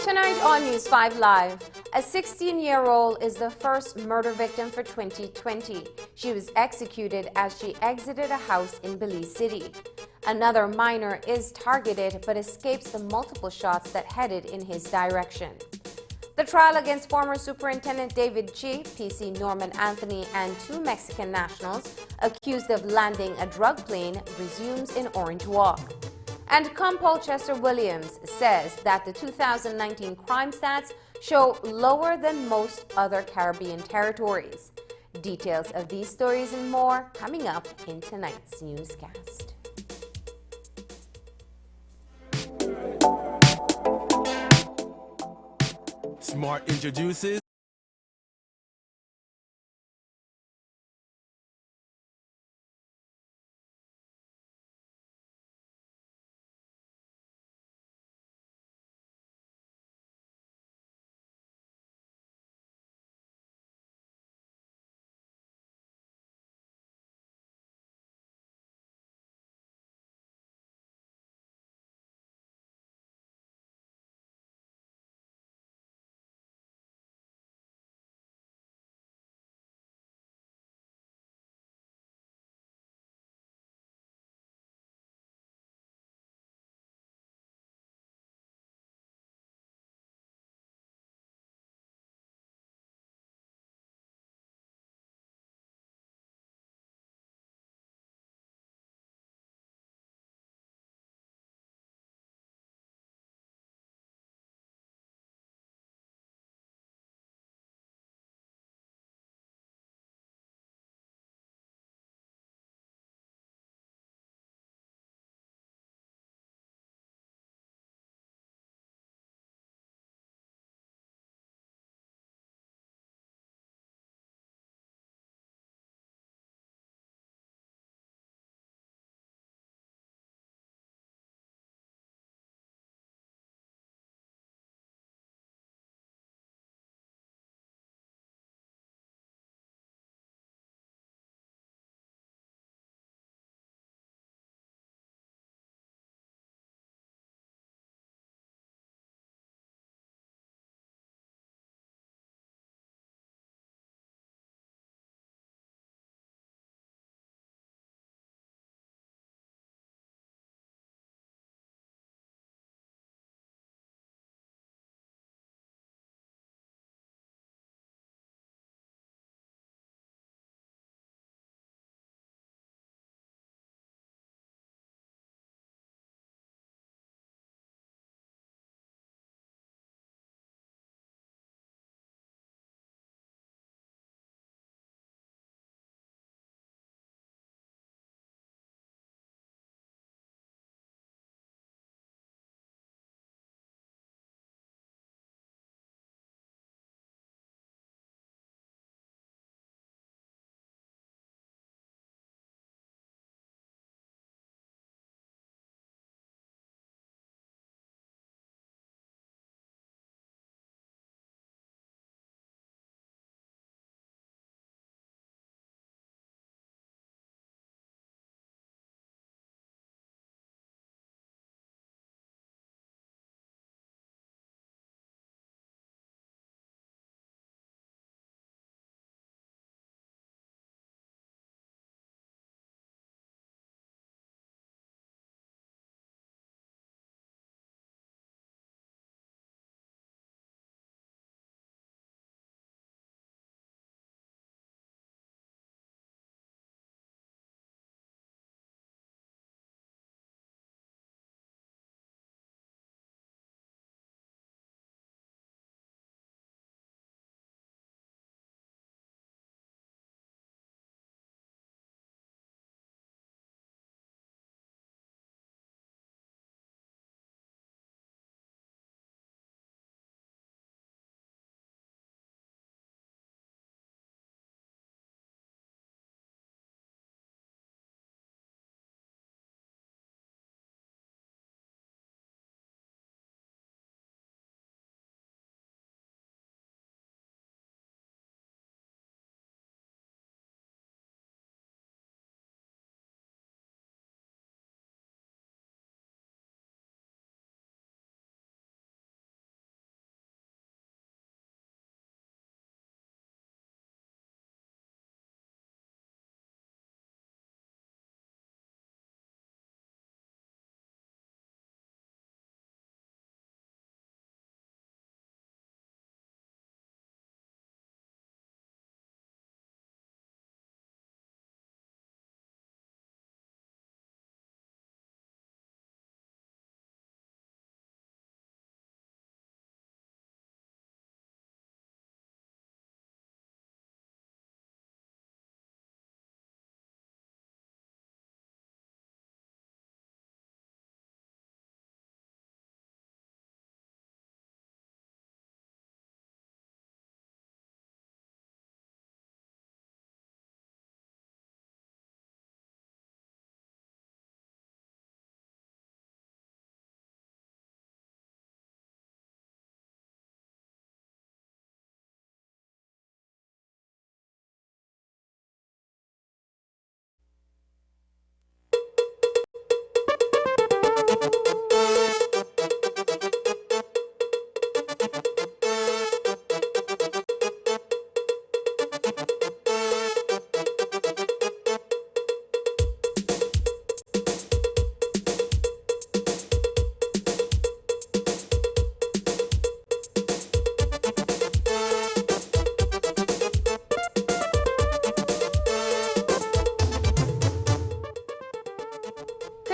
Tonight on News 5 Live, a 16-year-old is the first murder victim for 2020. She was executed as she exited a house in Belize City. Another minor is targeted but escapes the multiple shots that headed in his direction. The trial against former Superintendent David G., PC Norman Anthony, and 2 Mexican nationals accused of landing a drug plane resumes in Orange Walk. And Compol Chester Williams says that the 2019 crime stats show lower than most other Caribbean territories. Details of these stories and more coming up in tonight's newscast. Smart introduces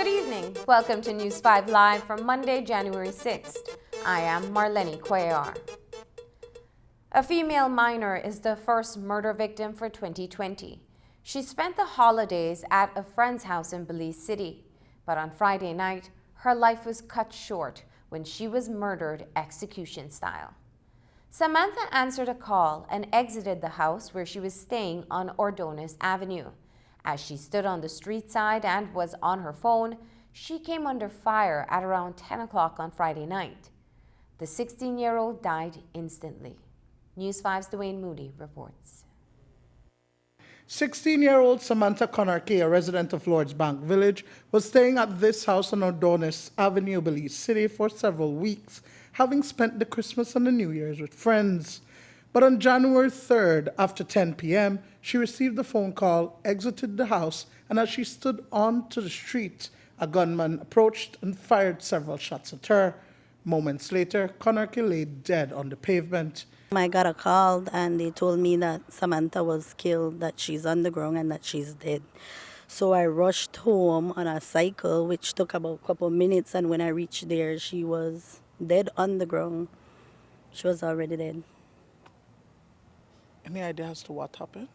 Good evening. Welcome to News 5 Live from Monday, January 6th. I am Marlene Cuellar. A female minor is the first murder victim for 2020. She spent the holidays at a friend's house in Belize City, but on Friday night, her life was cut short when she was murdered execution style. Samantha answered a call and exited the house where she was staying on Ordonez Avenue. As she stood on the street side and was on her phone, she came under fire at around 10 o'clock on Friday night. The 16-year-old died instantly. News 5's Dwayne Moody reports. 16-year-old Samantha Caulker, a resident of Lords Bank Village, was staying at this house on Ordonez Avenue, Belize City for several weeks, having spent the Christmas and the New Year's with friends. But on January 3rd, after 10 p.m., she received a phone call, exited the house, and as she stood onto the street, a gunman approached and fired several shots at her. Moments later, Caulker lay dead on the pavement. I got a call and they told me that Samantha was killed, that she's on the ground and that she's dead. So I rushed home on a cycle, which took about a couple minutes, and when I reached there, she was dead on the ground. She was already dead. Any idea as to what happened?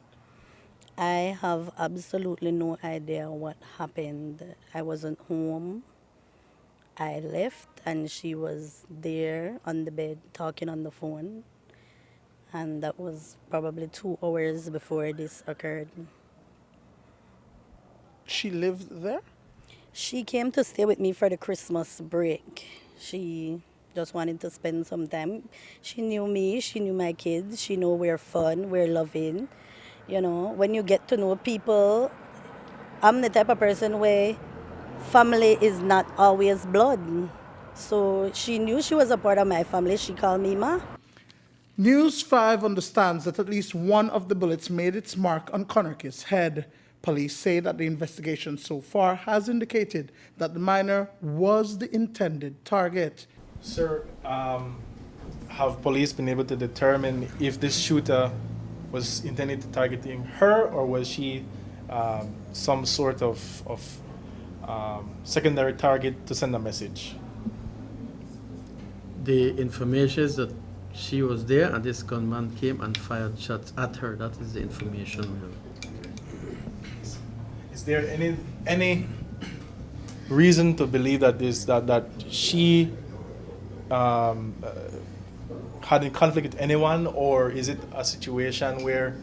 I have absolutely no idea what happened. I wasn't home. I left and she was there on the bed talking on the phone. And that was probably 2 hours before this occurred. She lived there? She came to stay with me for the Christmas break. She just wanted to spend some time. She knew me, she knew my kids, she knew we're fun, we're loving. You know, when you get to know people, I'm the type of person where family is not always blood. So she knew she was a part of my family. She called me Ma. News 5 understands that at least one of the bullets made its mark on Caulker's head. Police say that the investigation so far has indicated that the minor was the intended target. Sir, have police been able to determine if this shooter was intended to targeting her, or was she some sort of secondary target to send a message? The information is that she was there and this gunman came and fired shots at her. That is the information we have. Is there any reason to believe that that she had in conflict with anyone, or is it a situation where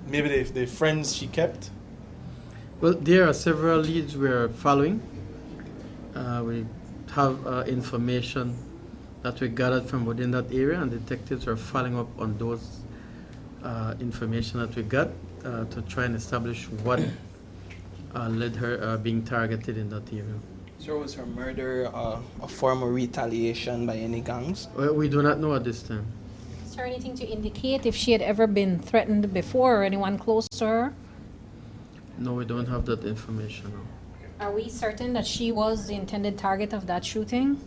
maybe the friends she kept? Well, there are several leads we're following. We have information that we gathered from within that area, and detectives are following up on those information that we got to try and establish what led her being targeted in that area. So was her murder a form of retaliation by any gangs? Well, we do not know at this time. Is there anything to indicate if she had ever been threatened before, or anyone close to her? No, we don't have that information now. Are we certain that she was the intended target of that shooting?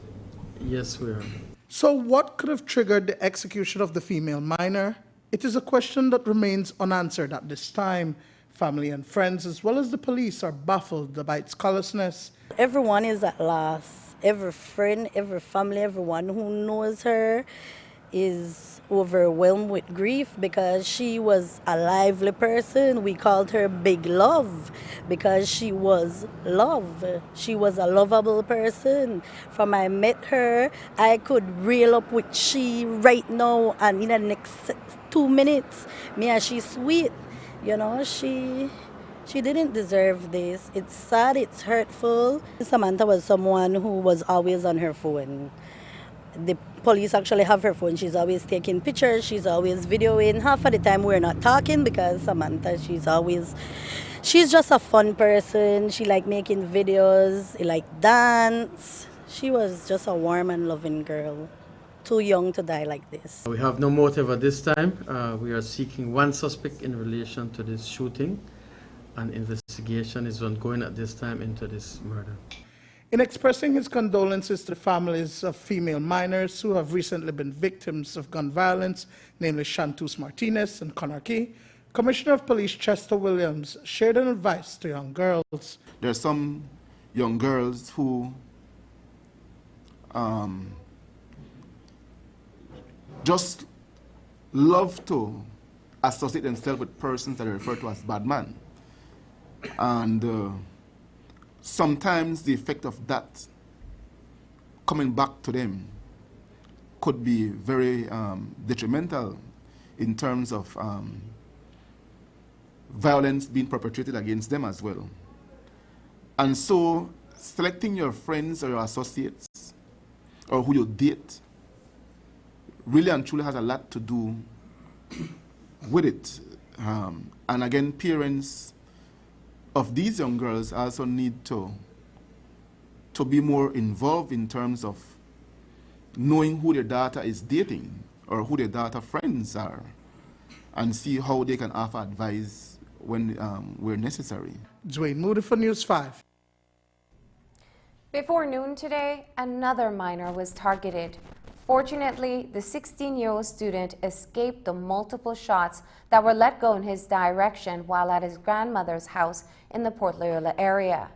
Yes, we are. So what could have triggered the execution of the female minor? It is a question that remains unanswered at this time. Family and friends, as well as the police, are baffled by its callousness. Everyone is at loss. Every friend, every family, everyone who knows her is overwhelmed with grief because she was a lively person. We called her Big Love because she was love. She was a lovable person. From I met her, I could reel up with she right now, and in the next 2 minutes, me and she sweet. You know, she didn't deserve this. It's sad, it's hurtful. Samantha was someone who was always on her phone. The police actually have her phone. She's always taking pictures, she's always videoing. Half of the time we're not talking because Samantha, she's just a fun person. She liked making videos, she liked dance. She was just a warm and loving girl. Too young to die like this. We have no motive at this time. We are seeking one suspect in relation to this shooting, and investigation is ongoing at this time into this murder. In expressing his condolences to the families of female minors who have recently been victims of gun violence, namely Shantus Martinez and Caulker, Commissioner of Police Chester Williams shared an advice to young girls. There are some young girls who just love to associate themselves with persons that are referred to as bad men. And sometimes the effect of that coming back to them could be very detrimental in terms of violence being perpetrated against them as well. And so selecting your friends or your associates or who you date really and truly has a lot to do with it. And again, parents of these young girls also need to be more involved in terms of knowing who their daughter is dating or who their daughter friends are, and see how they can offer advice when where necessary. Dwayne Moody for News 5. Before noon today, another minor was targeted. Fortunately, the 16-year-old student escaped the multiple shots that were let go in his direction while at his grandmother's house in the Port Loyola area.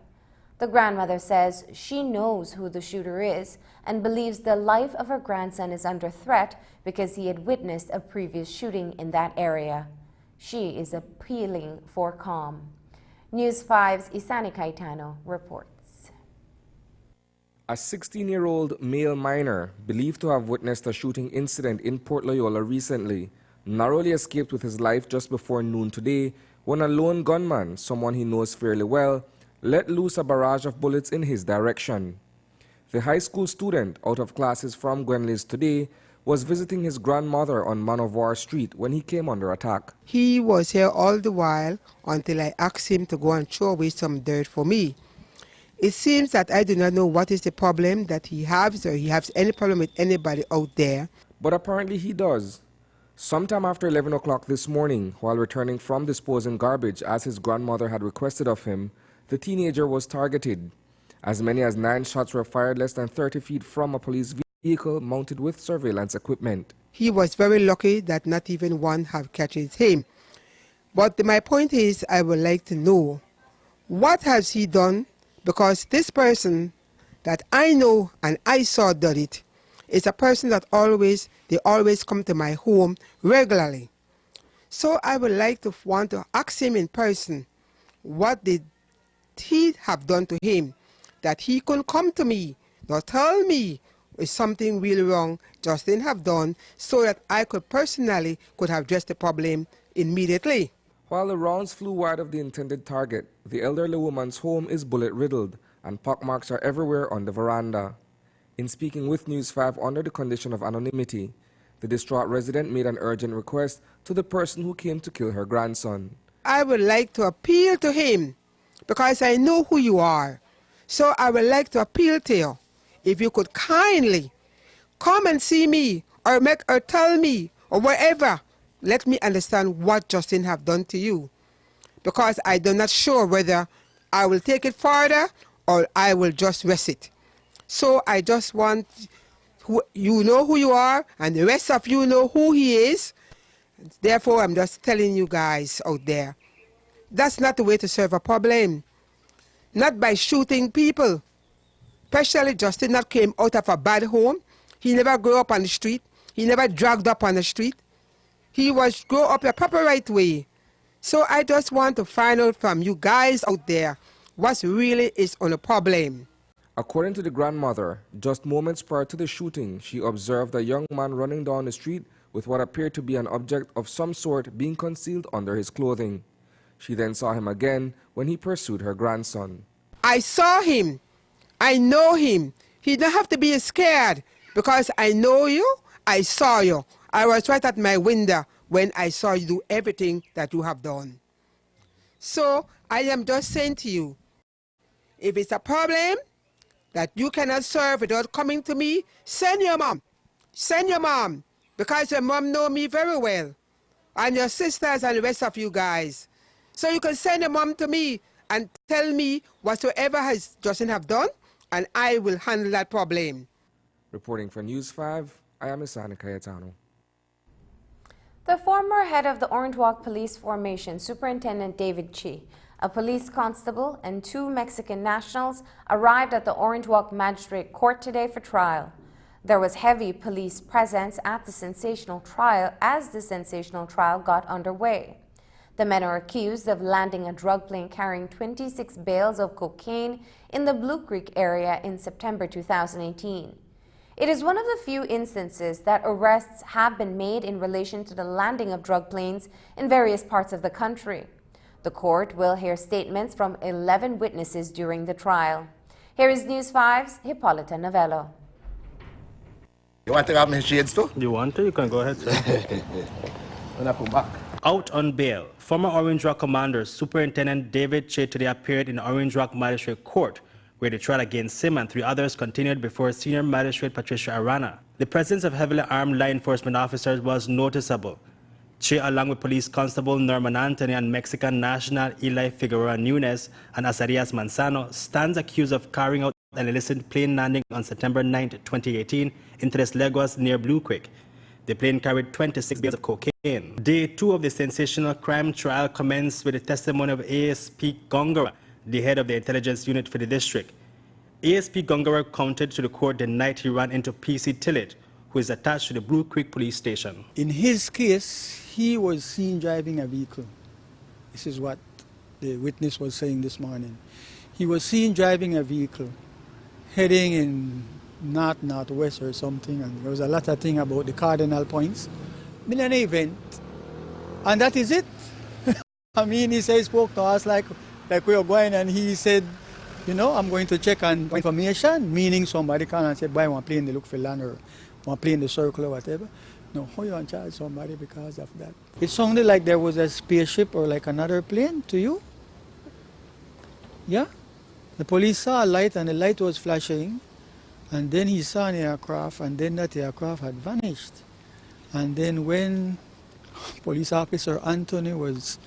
The grandmother says she knows who the shooter is and believes the life of her grandson is under threat because he had witnessed a previous shooting in that area. She is appealing for calm. News 5's Isani Caetano reports. A 16-year-old male minor, believed to have witnessed a shooting incident in Port Loyola recently, narrowly escaped with his life just before noon today when a lone gunman, someone he knows fairly well, let loose a barrage of bullets in his direction. The high school student, out of classes from Gwenlys today, was visiting his grandmother on Man of War Street when he came under attack. He was here all the while until I asked him to go and throw away some dirt for me. It seems that I do not know what is the problem that he has, or he has any problem with anybody out there. But apparently he does. Sometime after 11 o'clock this morning, while returning from disposing garbage as his grandmother had requested of him, the teenager was targeted. As many as 9 shots were fired less than 30 feet from a police vehicle mounted with surveillance equipment. He was very lucky that not even one have catches him. But my point is, I would like to know, what has he done? Because this person that I know and I saw did it is a person that they always come to my home regularly. So I would like to want to ask him in person, what did he have done to him that he could come to me, or tell me if something really wrong Justin have done, so that I could personally have addressed the problem immediately. While the rounds flew wide of the intended target, the elderly woman's home is bullet-riddled and pockmarks are everywhere on the veranda. In speaking with News 5 under the condition of anonymity, the distraught resident made an urgent request to the person who came to kill her grandson. I would like to appeal to him because I know who you are. So I would like to appeal to you. If you could kindly come and see me or tell me or wherever, let me understand what Justin have done to you, because I do not sure whether I will take it further or I will just rest it. So I just want, you know who you are and the rest of you know who he is. Therefore, I'm just telling you guys out there, that's not the way to solve a problem. Not by shooting people. Especially Justin that came out of a bad home. He never grew up on the street. He never dragged up on the street. He was grow up the proper right way. So I just want to find out from you guys out there what really is on the problem. According to the grandmother, just moments prior to the shooting, she observed a young man running down the street with what appeared to be an object of some sort being concealed under his clothing. She then saw him again when he pursued her grandson. I saw him. I know him. He don't have to be scared because I know you. I saw you. I was right at my window when I saw you do everything that you have done. So I am just saying to you, if it's a problem that you cannot solve without coming to me, send your mom. Send your mom, because your mom know me very well, and your sisters and the rest of you guys. So you can send your mom to me and tell me whatsoever has Justin have done, and I will handle that problem. Reporting for News 5, I am Isani Caetano. The former head of the Orange Walk Police Formation, Superintendent David Caye, a police constable, and 2 Mexican nationals arrived at the Orange Walk Magistrate Court today for trial. There was heavy police presence at the sensational trial as the sensational trial got underway. The men are accused of landing a drug plane carrying 26 bales of cocaine in the Blue Creek area in September 2018. It is one of the few instances that arrests have been made in relation to the landing of drug planes in various parts of the country. The court will hear statements from 11 witnesses during the trial. Here is News 5's Hippolyta Novello. You want to have my shades too? You want to? You can go ahead, sir. When I come back. Out on bail, former Orange Rock Commander Superintendent David Caye today appeared in Orange Rock Magistrate Court, where the trial against him and 3 others continued before Senior Magistrate Patricia Arana. The presence of heavily armed law enforcement officers was noticeable. Caye, along with Police Constable Norman Anthony and Mexican National Eli Figueroa Nunez and Azarias Manzano, stands accused of carrying out an illicit plane landing on September 9, 2018 in Tres Leguas near Blue Creek. The plane carried 26 bales of cocaine. Day 2 of the sensational crime trial commenced with the testimony of ASP Gongara, the head of the intelligence unit for the district. ASP Gongara counted to the court the night he ran into PC Tillett, who is attached to the Blue Creek police station. In his case, he was seen driving a vehicle. This is what the witness was saying this morning. He was seen driving a vehicle, heading in northwest or something, and there was a lot of thing about the cardinal points. In an event, and that is it. I mean, he said, he spoke to us like we were going, and he said, you know, I'm going to check on information, meaning somebody come and say, boy, I want to play in the look for land or want to play in the circle or whatever. No, how you want to charge somebody because of that? It sounded like there was a spaceship or like another plane to you. Yeah? The police saw a light and the light was flashing, and then he saw an aircraft, and then that aircraft had vanished. And then when police officer Anthony was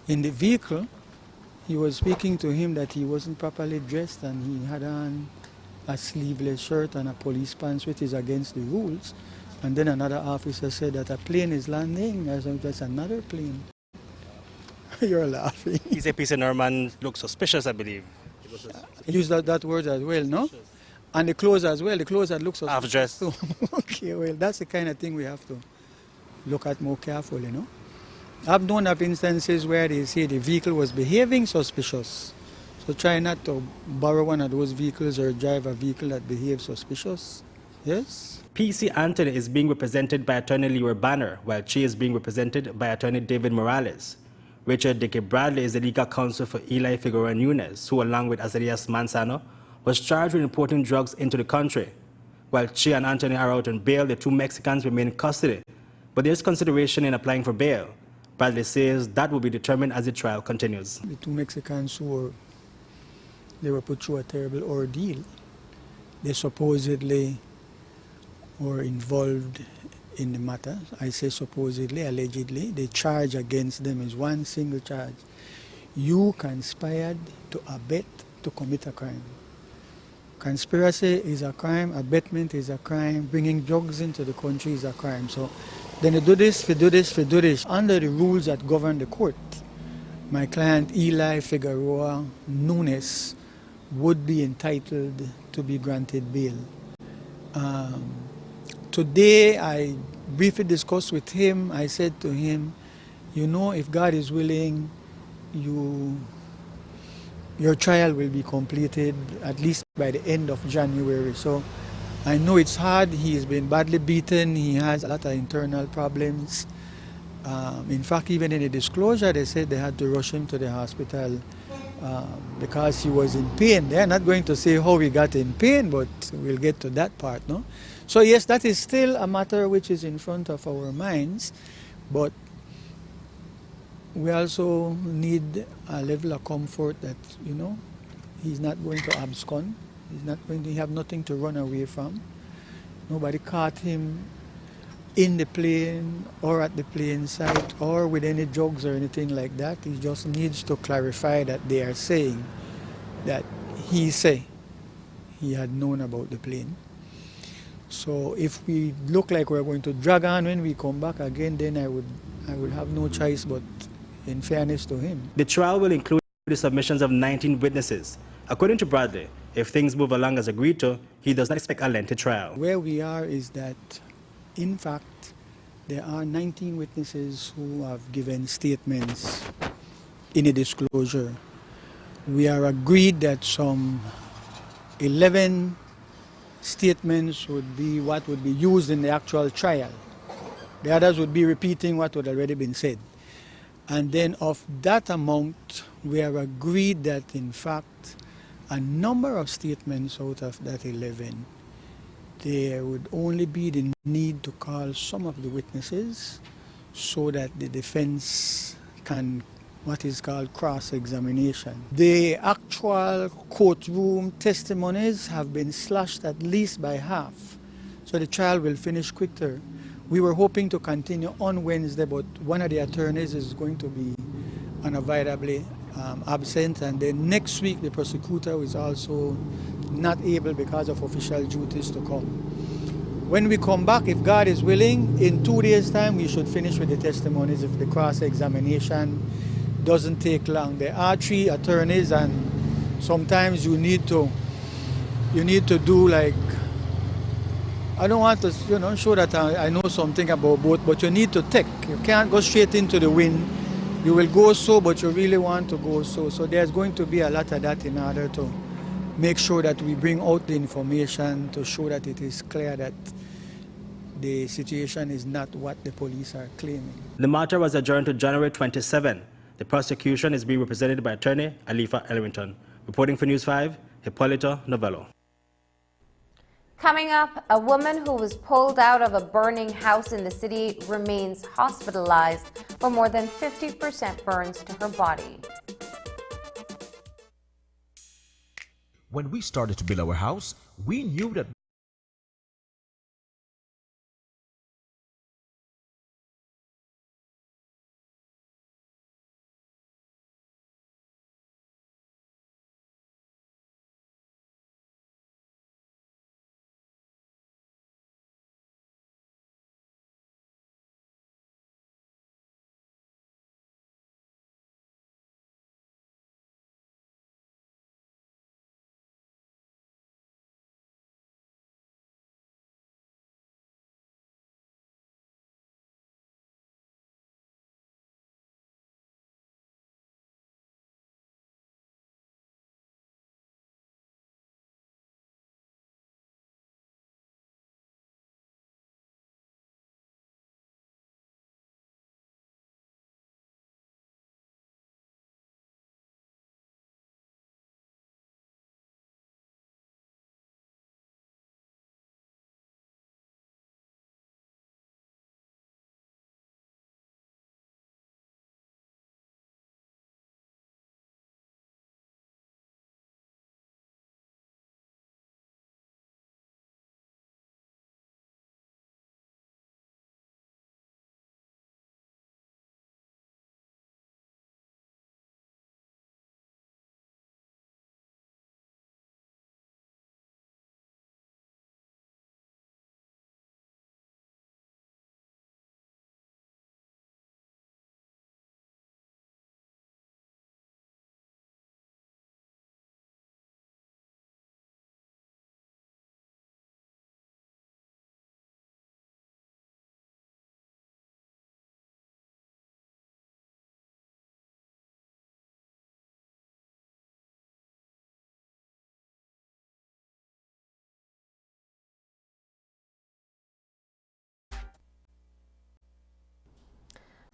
in the vehicle, he was speaking to him that he wasn't properly dressed and he had on a sleeveless shirt and a police pants, which is against the rules. And then another officer said that a plane is landing. I said, that's another plane. You're laughing. He said PC Norman looked suspicious, I believe. He used that word as well, no? And the clothes as well. The clothes that look suspicious. Half-dressed. Okay, well, that's the kind of thing we have to look at more carefully, you know? I've known of instances where they say the vehicle was behaving suspicious. So try not to borrow one of those vehicles or drive a vehicle that behaves suspicious. Yes? PC Anthony is being represented by attorney Leroy Banner, while Caye is being represented by attorney David Morales. Richard Dickey Bradley is the legal counsel for Eli Figueroa Nunez, who, along with Azarias Manzano, was charged with importing drugs into the country. While Caye and Anthony are out on bail, the 2 Mexicans remain in custody. But there is consideration in applying for bail. Bradley says that will be determined as the trial continues. The 2 Mexicans were put through a terrible ordeal. They supposedly were involved in the matter. I say supposedly, allegedly. The charge against them is one single charge. You conspired to abet to commit a crime. Conspiracy is a crime, abetment is a crime, bringing drugs into the country is a crime. So then you do this, you do this, you do this. Under the rules that govern the court, my client Eli Figueroa Nunez would be entitled to be granted bail. Today I briefly discussed with him. I said to him, you know, if God is willing, your trial will be completed at least by the end of January. So I know it's hard. He has been badly beaten. He has a lot of internal problems. In fact, even in the disclosure, they said they had to rush him to the hospital because he was in pain. They're not going to say how he got in pain, but we'll get to that part, no? So yes, that is still a matter which is in front of our minds, but we also need a level of comfort that, you know, he's not going to abscond. He's not going to have nothing to run away from. Nobody caught him in the plane or at the plane site or with any drugs or anything like that. He just needs to clarify that they are saying that he had known about the plane. So if we look like we're going to drag on when we come back again, then I would have no choice but in fairness to him. The trial will include the submissions of 19 witnesses. According to Bradley, if things move along as agreed to, he does not expect a lengthy trial. Where we are is that, in fact, there are 19 witnesses who have given statements in a disclosure. We are agreed that some 11 statements would be what would be used in the actual trial. The others would be repeating what had already been said. And then of that amount, we have agreed that, in fact, a number of statements out of that 11, there would only be the need to call some of the witnesses so that the defense can, what is called cross-examination. The actual courtroom testimonies have been slashed at least by half, so the trial will finish quicker. We were hoping to continue on Wednesday, but one of the attorneys is going to be unavoidably absent, and then next week the prosecutor is also not able because of official duties to come. When we come back, if God is willing, in 2 days' time we should finish with the testimonies if the cross-examination doesn't take long. There are 3 attorneys, and sometimes you need to do like, I don't want to show that I know something about both, but you need to take. You can't go straight into the wind. You will go so, but you really want to go so. So there's going to be a lot of that in order to make sure that we bring out the information to show that it is clear that the situation is not what the police are claiming. The matter was adjourned to January 27. The prosecution is being represented by attorney Alifa Ellington. Reporting for News 5, Hipólito Novello. Coming up, a woman who was pulled out of a burning house in the city remains hospitalized for more than 50% burns to her body. When we started to build our house, we knew that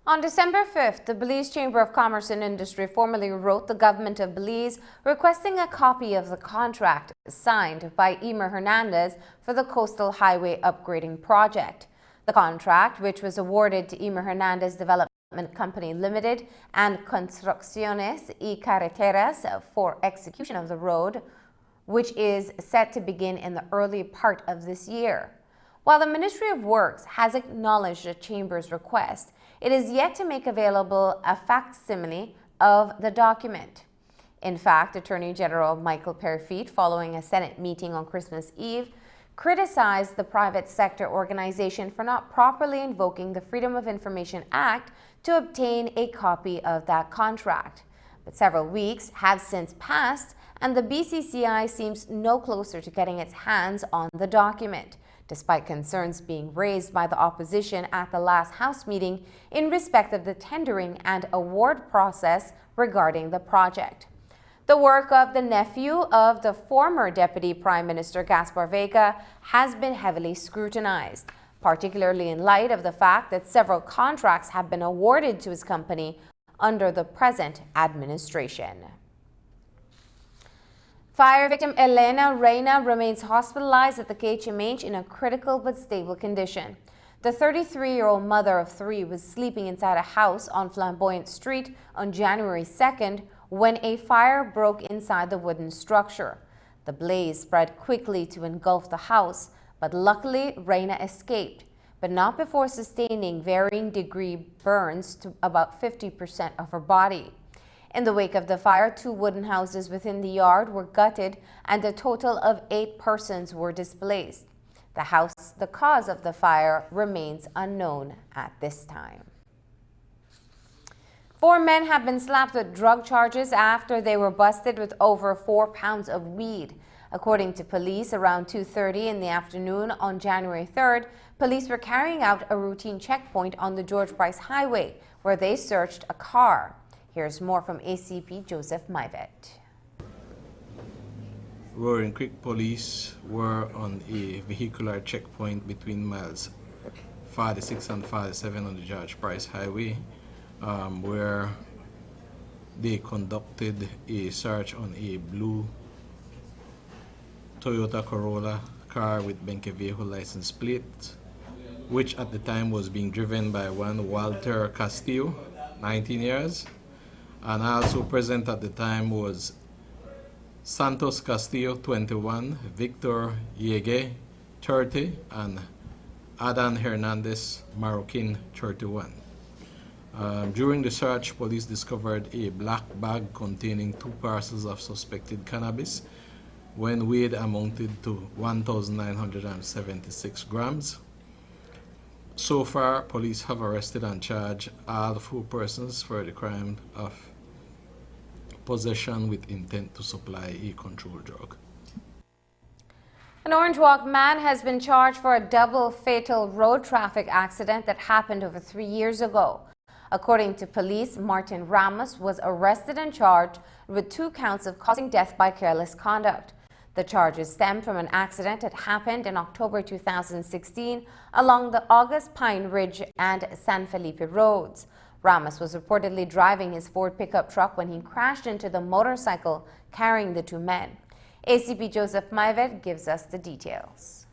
On December 5th, the Belize Chamber of Commerce and Industry formally wrote the government of Belize requesting a copy of the contract signed by Emer Hernandez for the Coastal Highway Upgrading Project. The contract, which was awarded to Emer Hernandez Development Company Limited and Construcciones y Carreteras for execution of the road, which is set to begin in the early part of this year. While the Ministry of Works has acknowledged the Chamber's request, it is yet to make available a facsimile of the document. In fact, Attorney General Michael Parafit, following a Senate meeting on Christmas Eve, criticized the private sector organization for not properly invoking the Freedom of Information Act to obtain a copy of that contract. But several weeks have since passed, and the BCCI seems no closer to getting its hands on the document, despite concerns being raised by the opposition at the last House meeting in respect of the tendering and award process regarding the project. The work of the nephew of the former Deputy Prime Minister Gaspar Vega has been heavily scrutinized, particularly in light of the fact that several contracts have been awarded to his company under the present administration. Fire victim Elena Reina remains hospitalized at the KHMH in a critical but stable condition. The 33-year-old mother of three was sleeping inside a house on Flamboyant Street on January 2nd when a fire broke inside the wooden structure. The blaze spread quickly to engulf the house, but luckily Reina escaped, but not before sustaining varying degree burns to about 50% of her body. In the wake of the fire, 2 wooden houses within the yard were gutted and a total of 8 persons were displaced. The cause of the fire remains unknown at this time. 4 men have been slapped with drug charges after they were busted with over 4 pounds of weed. According to police, around 2:30 in the afternoon on January 3rd, police were carrying out a routine checkpoint on the George Bryce Highway where they searched a car. Here's more from ACP Joseph Maivet. Roaring Creek police were on a vehicular checkpoint between miles 46 and 47 on the George Bryce Highway, where they conducted a search on a blue Toyota Corolla car with Benke vehicle license plate, which at the time was being driven by one Walter Castillo, 19 years, and also present at the time was Santos Castillo, 21, Victor Yegue, 30, and Adan Hernandez Marroquin, 31. During the search, police discovered a black bag containing 2 parcels of suspected cannabis when weighed amounted to 1,976 grams. So far, police have arrested and charged all 4 persons for the crime of possession with intent to supply a controlled drug. An Orange Walk man has been charged for a double fatal road traffic accident that happened over 3 years ago. According to police, Martin Ramos was arrested and charged with 2 counts of causing death by careless conduct. The charges stem from an accident that happened in October 2016 along the August Pine Ridge and San Felipe roads. Ramos was reportedly driving his Ford pickup truck when he crashed into the motorcycle carrying the 2 men. ACP Joseph Maivet gives us the details.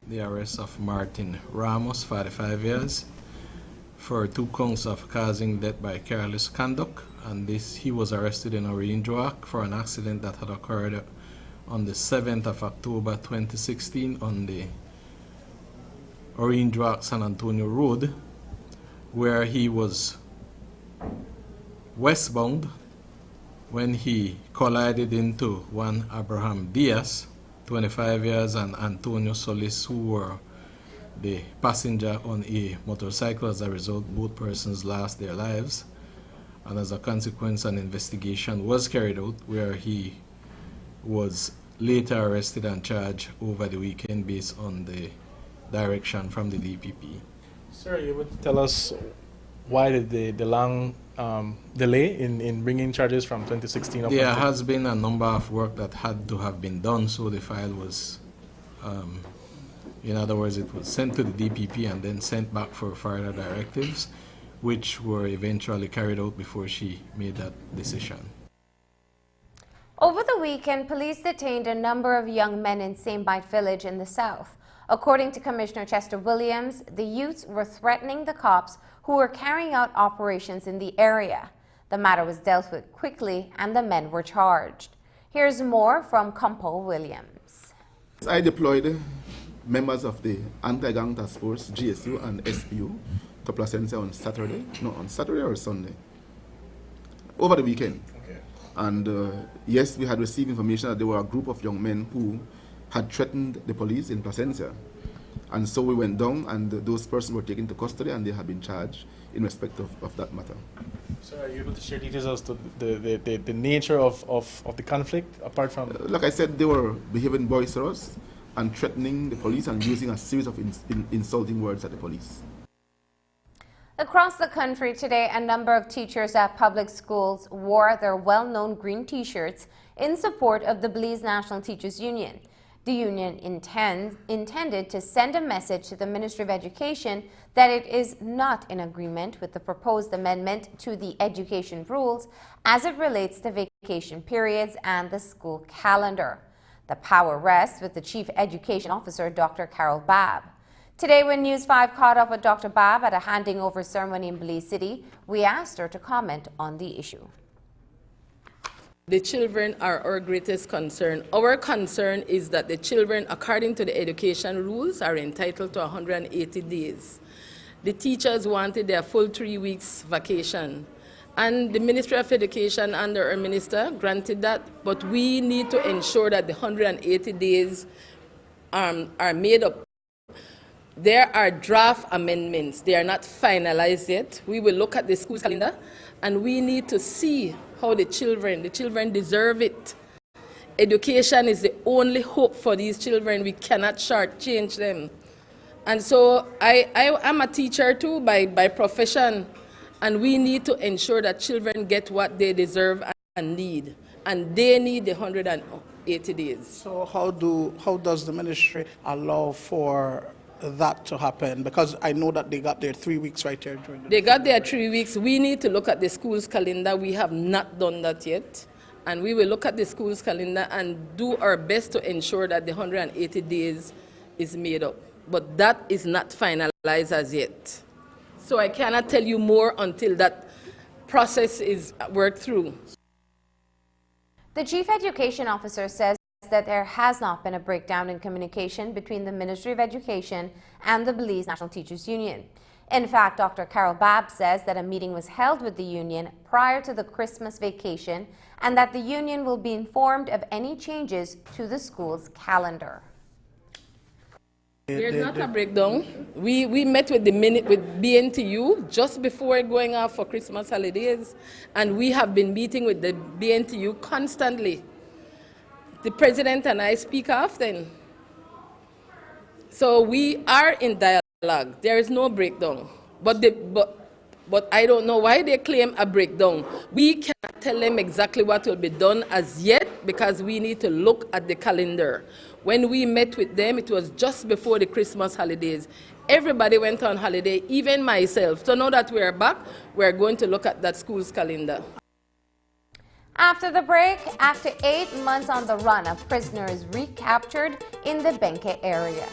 The arrest of Martin Ramos, 45 years, for 2 counts of causing death by careless conduct, and he was arrested in Orange Walk for an accident that had occurred on the 7th of October 2016 on the Orange Walk San Antonio Road, where he was westbound when he collided into one Abraham Diaz, 25 years, and Antonio Solis, who were the passenger on a motorcycle. As a result, both persons lost their lives, and as a consequence, an investigation was carried out where he was later arrested and charged over the weekend based on the direction from the DPP. Sir, you would tell us why did the long delay in bringing charges from 2016 up? There has been a number of work that had to have been done, so the file was, in other words, it was sent to the DPP and then sent back for further directives, which were eventually carried out before she made that decision. Over the weekend, police detained a number of young men in St. Bite Village in the south. According to Commissioner Chester Williams, the youths were threatening the cops who were carrying out operations in the area. The matter was dealt with quickly and the men were charged. Here's more from Campo Williams. I deployed members of the Anti-Gang Task Force, GSU and SPU, to Placencia on Saturday or Sunday, over the weekend. Okay. And yes, we had received information that there were a group of young men who had threatened the police in Placencia. And so we went down, and those persons were taken to custody, and they have been charged in respect of that matter. So are you able to share details as to the nature of the conflict, apart from... Like I said, they were behaving boisterous and threatening the police and using a series of insulting words at the police. Across the country today, a number of teachers at public schools wore their well-known green T-shirts in support of the Belize National Teachers Union. The union intended to send a message to the Ministry of Education that it is not in agreement with the proposed amendment to the education rules as it relates to vacation periods and the school calendar. The power rests with the Chief Education Officer, Dr. Carol Babb. Today, when News 5 caught up with Dr. Babb at a handing over ceremony in Belize City, we asked her to comment on the issue. The children are our greatest concern. Our concern is that the children, according to the education rules, are entitled to 180 days. The teachers wanted their full 3 weeks vacation. And the Ministry of Education under our minister granted that, but we need to ensure that the 180 days are made up. There are draft amendments. They are not finalized yet. We will look at the school calendar, and we need to see how the children deserve it. Education is the only hope for these children. We cannot shortchange them. And so I am a teacher too by profession, and we need to ensure that children get what they deserve and need. And they need the 180 days. So how does the ministry allow for that to happen? Because I know that they got their 3 weeks right here during the... They got their 3 weeks. We need to look at the school's calendar. We have not done that yet. And we will look at the school's calendar and do our best to ensure that the 180 days is made up. But that is not finalized as yet. So I cannot tell you more until that process is worked through. The Chief Education Officer says that there has not been a breakdown in communication between the Ministry of Education and the Belize National Teachers Union. In fact, Dr. Carol Babb says that a meeting was held with the union prior to the Christmas vacation and that the union will be informed of any changes to the school's calendar. There's not a breakdown. We met with BNTU just before going off for Christmas holidays, and we have been meeting with the BNTU constantly. The president and I speak often. So we are in dialogue. There is no breakdown. But I don't know why they claim a breakdown. We cannot tell them exactly what will be done as yet because we need to look at the calendar. When we met with them, it was just before the Christmas holidays. Everybody went on holiday, even myself. So now that we're back, we're going to look at that school's calendar. After the break, after 8 months on the run, a prisoner is recaptured in the Benke area.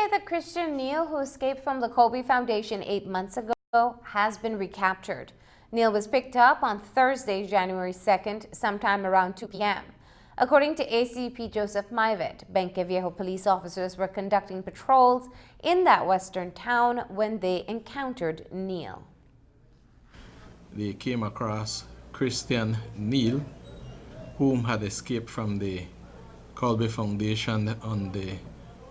say that Christian Neal, who escaped from the Kobe Foundation 8 months ago, has been recaptured. Neal was picked up on Thursday, January 2nd, sometime around 2 p.m. According to ACP Joseph Maivet, Benque Viejo police officers were conducting patrols in that western town when they encountered Neal. They came across Christian Neal, whom had escaped from the Kobe Foundation on the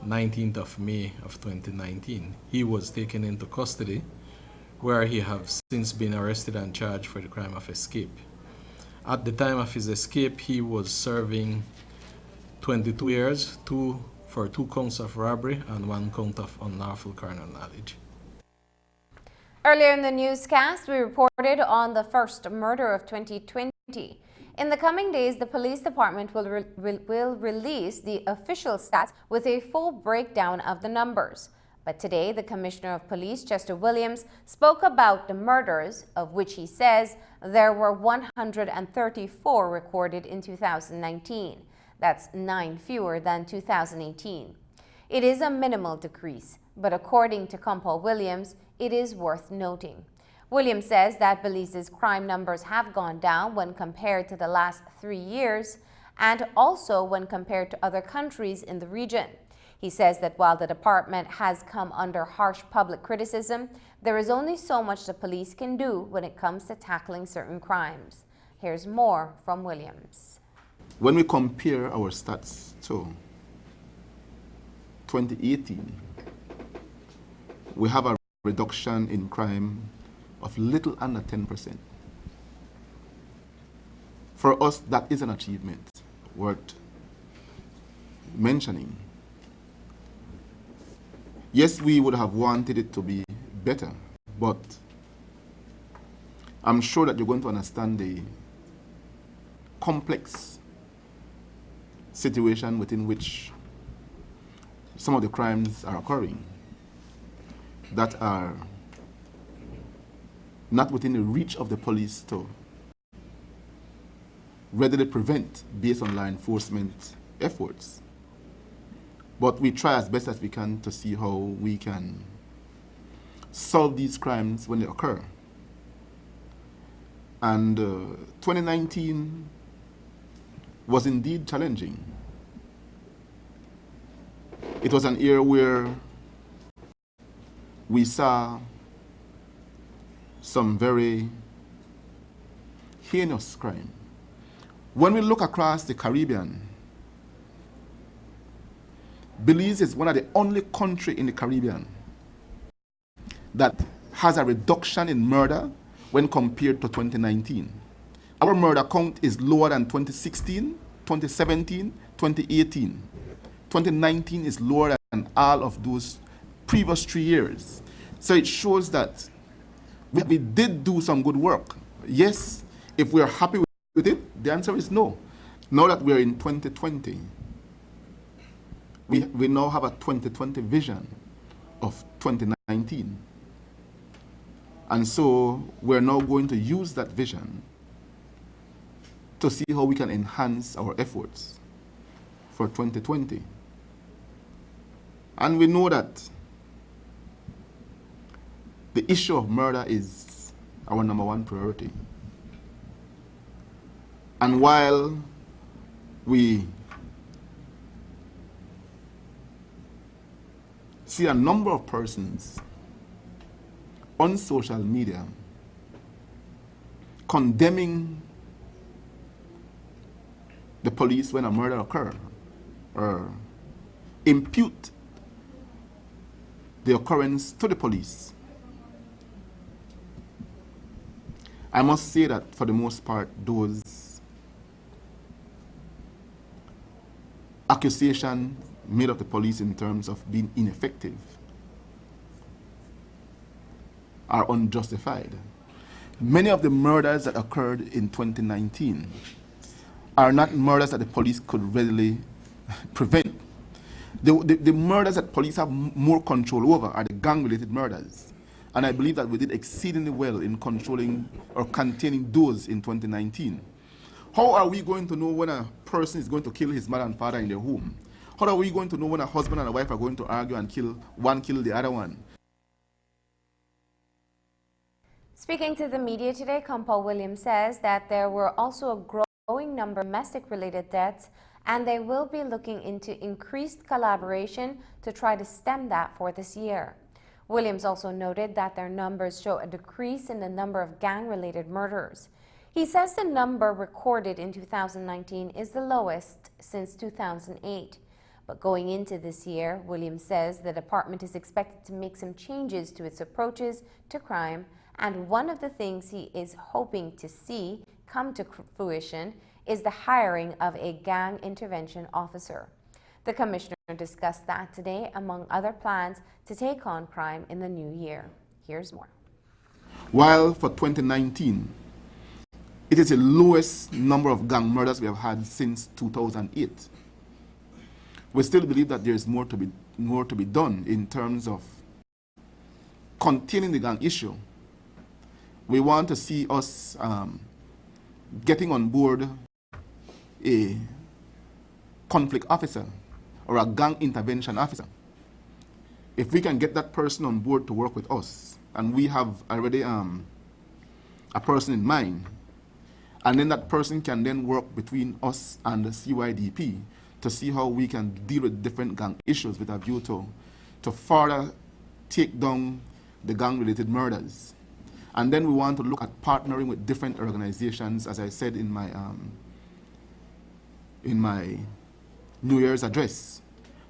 19th of May of 2019. He was taken into custody, where he has since been arrested and charged for the crime of escape. At the time of his escape, he was serving 22 years, for 2 counts of robbery and 1 count of unlawful carnal knowledge. Earlier in the newscast, we reported on the first murder of 2020. In the coming days, the police department will release the official stats with a full breakdown of the numbers. But today, the Commissioner of Police, Chester Williams, spoke about the murders, of which he says there were 134 recorded in 2019. That's 9 fewer than 2018. It is a minimal decrease, but according to Compol Williams, it is worth noting. Williams says that Belize's crime numbers have gone down when compared to the last 3 years and also when compared to other countries in the region. He says that while the department has come under harsh public criticism, there is only so much the police can do when it comes to tackling certain crimes. Here's more from Williams. When we compare our stats to 2018, we have a reduction in crime of little under 10%. For us, that is an achievement worth mentioning. Yes, we would have wanted it to be better, but I'm sure that you're going to understand the complex situation within which some of the crimes are occurring that are not within the reach of the police to readily prevent based on law enforcement efforts. But we try as best as we can to see how we can solve these crimes when they occur. And 2019 was indeed challenging. It was an year where we saw some very heinous crime. When we look across the Caribbean, Belize is one of the only countries in the Caribbean that has a reduction in murder when compared to 2019. Our murder count is lower than 2016, 2017, 2018. 2019 is lower than all of those previous 3 years. So it shows that we did do some good work. Yes, if we're happy with it, the answer is no. Now that we're in 2020, we now have a 2020 vision of 2019. And so we're now going to use that vision to see how we can enhance our efforts for 2020. And we know that the issue of murder is our #1 priority. And while we see a number of persons on social media condemning the police when a murder occurs, or impute the occurrence to the police, I must say that for the most part, those accusations made of the police in terms of being ineffective are unjustified. Many of the murders that occurred in 2019 are not murders that the police could readily prevent. The murders that police have more control over are the gang-related murders. And I believe that we did exceedingly well in controlling or containing those in 2019. How are we going to know when a person is going to kill his mother and father in their home? How are we going to know when a husband and a wife are going to argue and kill the other one? Speaking to the media today, Kampal Williams says that there were also a growing number of domestic-related deaths, and they will be looking into increased collaboration to try to stem that for this year. Williams also noted that their numbers show a decrease in the number of gang-related murders. He says the number recorded in 2019 is the lowest since 2008. But going into this year, Williams says the department is expected to make some changes to its approaches to crime, and one of the things he is hoping to see come to fruition is the hiring of a gang intervention officer. The commissioner discussed that today, among other plans to take on crime in the new year. Here's more. While for 2019, it is the lowest number of gang murders we have had since 2008. We still believe that there is more to be done in terms of containing the gang issue. We want to see us getting on board a conflict officer or a gang intervention officer. If we can get that person on board to work with us, and we have already a person in mind, and then that person can then work between us and the CYDP to see how we can deal with different gang issues with a view to further take down the gang-related murders. And then we want to look at partnering with different organizations, as I said in my New Year's address.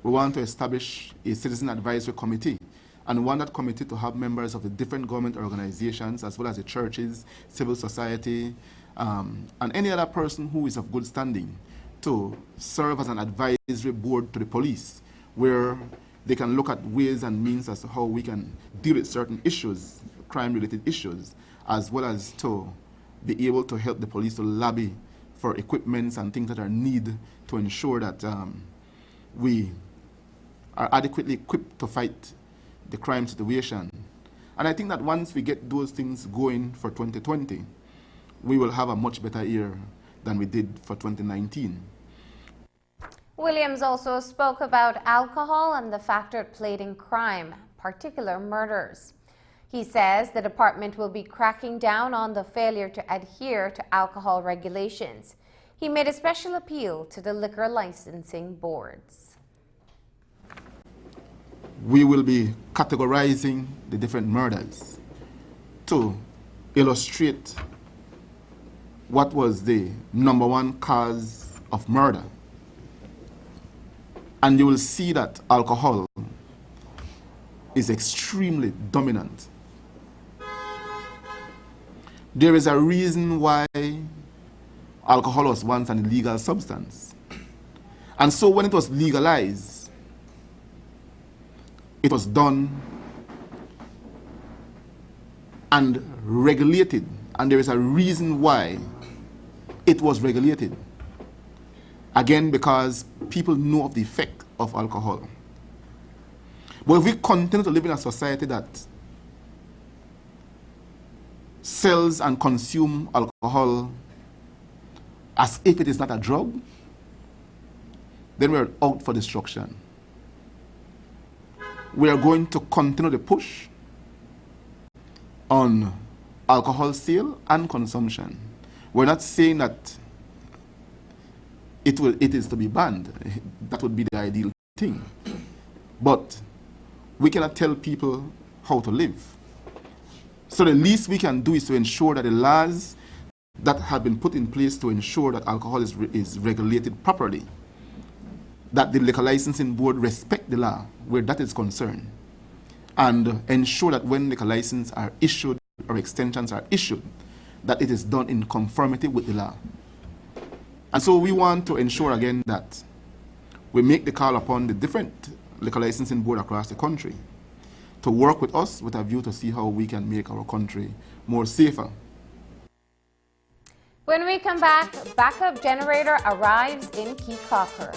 We want to establish a citizen advisory committee, and we want that committee to have members of the different government organizations, as well as the churches, civil society, and any other person who is of good standing, to serve as an advisory board to the police, where they can look at ways and means as to how we can deal with certain issues, crime-related issues, as well as to be able to help the police to lobby for equipments and things that are needed to ensure that we are adequately equipped to fight the crime situation. And I think that once we get those things going for 2020, we will have a much better year than we did for 2019. Williams also spoke about alcohol and the factor it played in crime, particular murders. He says the department will be cracking down on the failure to adhere to alcohol regulations. He made a special appeal to the liquor licensing boards. We will be categorizing the different murders to illustrate what was the #1 cause of murder. And you will see that alcohol is extremely dominant. There is a reason why alcohol was once an illegal substance. And so when it was legalized, it was done and regulated. And there is a reason why it was regulated. Again, because people know of the effect of alcohol. But if we continue to live in a society that sells and consumes alcohol as if it is not a drug, then we're out for destruction. We are going to continue the push on alcohol sale and consumption. We're not saying that it is to be banned. That would be the ideal thing. But we cannot tell people how to live. So the least we can do is to ensure that the laws that have been put in place to ensure that alcohol is regulated properly, that the liquor licensing board respect the law where that is concerned, and ensure that when liquor licenses are issued or extensions are issued, that it is done in conformity with the law. And so we want to ensure again that we make the call upon the different liquor licensing board across the country to work with us with a view to see how we can make our country more safer. When we come back, backup generator arrives in Caye Caulker.